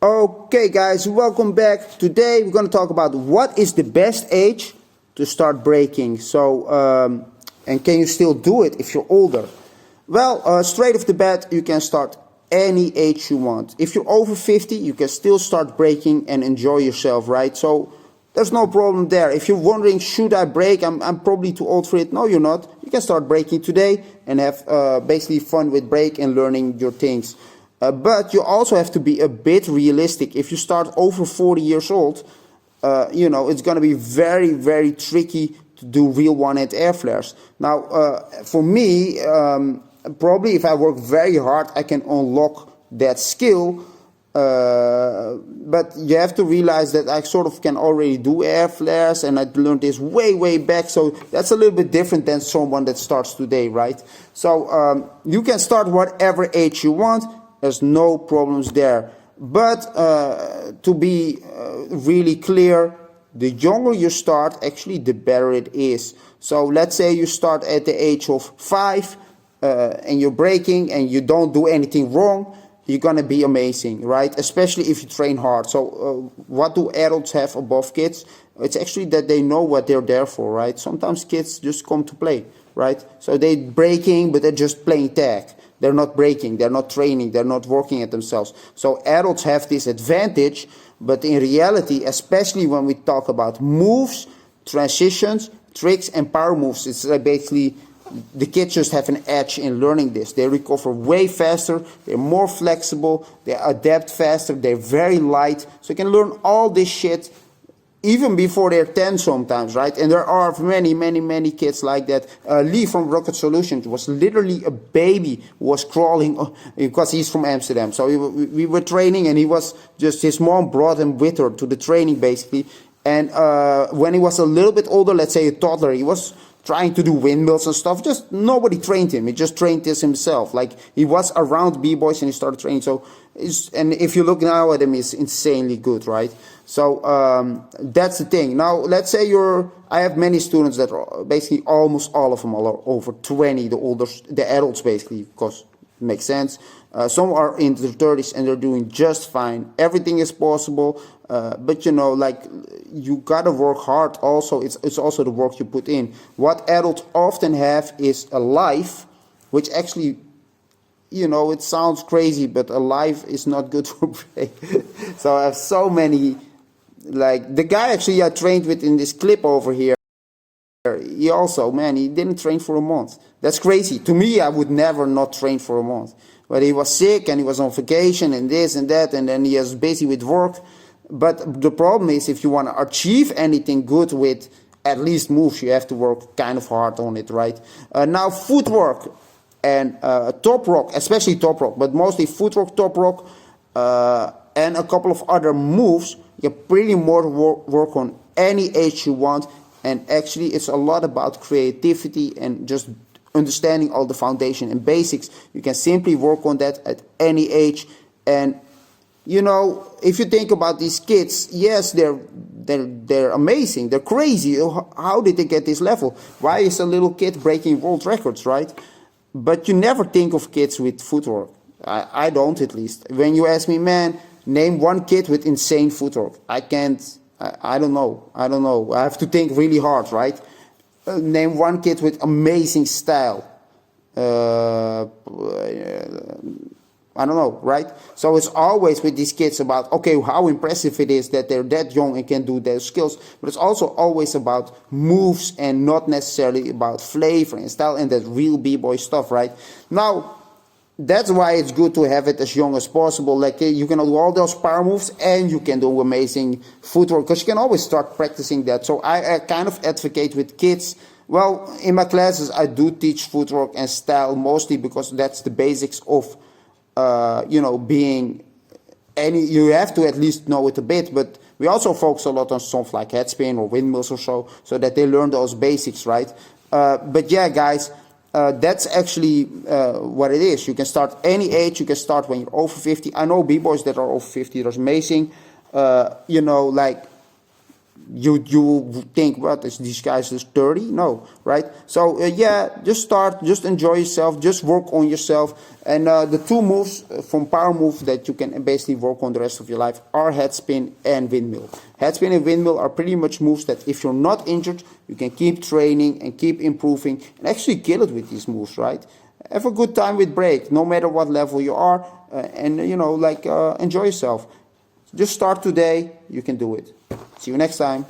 Okay guys, welcome back. Today we're going to talk about what is the best age to start breaking. And can you still do it if you're older? Well, straight off the bat, you can start any age you want. If you're over 50, you can still start breaking and enjoy yourself, right? So there's no problem there. If you're wondering, should I break? I'm probably too old for it. No, you're not. You can start breaking today and have basically fun with break and learning your things. But you also have to be a bit realistic. If you start over 40 years old, it's going to be very, very tricky to do real one-hand air flares. Now, for me, probably if I work very hard, I can unlock that skill. But you have to realize that I sort of can already do air flares, and I learned this way, way back. So that's a little bit different than someone that starts today, right? So you can start whatever age you want. There's no problems there. But to be really clear, the younger you start, actually, the better it is. So let's say you start at the age of 5 and you're breaking and you don't do anything wrong, you're going to be amazing, right? Especially if you train hard. So what do adults have above kids? It's actually that they know what they're there for, right? Sometimes kids just come to play, right? So they're breaking, but they're just playing tag. They're not breaking, they're not training, they're not working at themselves. So adults have this advantage, but in reality, especially when we talk about moves, transitions, tricks, and power moves, it's basically the kids just have an edge in learning this. They recover way faster, they're more flexible, they adapt faster, they're very light. So you can learn all this shit even before they're 10 sometimes, right? And there are many, many, many kids like that. Lee from Rocket Solutions was literally a baby who was crawling because he's from Amsterdam. So we were training, and he was just, his mom brought him with her to the training basically. And when he was a little bit older, let's say a toddler, he was trying to do windmills and stuff. Just nobody trained him. He just trained this himself. Like, he was around b-boys and he started training. So, and if you look now at him, he's insanely good, right? So that's the thing. Now, let's say I have many students that are basically almost all of them are over 20, the adults basically, because it makes sense. Some are in their 30s and they're doing just fine. Everything is possible, but you gotta work hard also. It's also the work you put in. What adults often have is a life, which actually, it sounds crazy, but a life is not good for break. So I have so many, like the guy actually I trained with in this clip over here, he also, man, he didn't train for a month. That's crazy. To me, I would never not train for a month. But he was sick and he was on vacation and this and that, and then he was busy with work. But the problem is, if you want to achieve anything good with at least moves, you have to work kind of hard on it, right? Now, footwork and top rock, especially top rock, but mostly footwork, top rock, and a couple of other moves, you can pretty much work on any age you want. And actually, it's a lot about creativity and just understanding all the foundation and basics. You can simply work on that at any age. And if you think about these kids, yes, they're amazing, they're crazy. How did they get this level? Why is a little kid breaking world records, right? But you never think of kids with footwork. I don't, at least. When you ask me, man, name one kid with insane footwork, I can't. I don't know. I have to think really hard, right? Name one kid with amazing style. I don't know, right? So it's always with these kids about, okay, how impressive it is that they're that young and can do their skills. But it's also always about moves and not necessarily about flavor and style and that real b-boy stuff, right? Now, that's why it's good to have it as young as possible. Like, you can do all those power moves and you can do amazing footwork, because you can always start practicing that. So I kind of advocate with kids. Well, in my classes, I do teach footwork and style mostly because that's the basics of, being any. You have to at least know it a bit, but we also focus a lot on stuff like headspin or windmills or so that they learn those basics, right? But yeah, guys. That's actually what it is. You can start any age. You can start when you're over 50. I know b-boys that are over 50. That's amazing. you think, what is these guys just 30? No, right? So yeah, just start, just enjoy yourself, just work on yourself. And the two moves from power move that you can basically work on the rest of your life are head spin and windmill. Head spin and windmill are pretty much moves that if you're not injured, you can keep training and keep improving and actually kill it with these moves, right? Have a good time with break, no matter what level you are, and enjoy yourself. Just start today, you can do it. See you next time.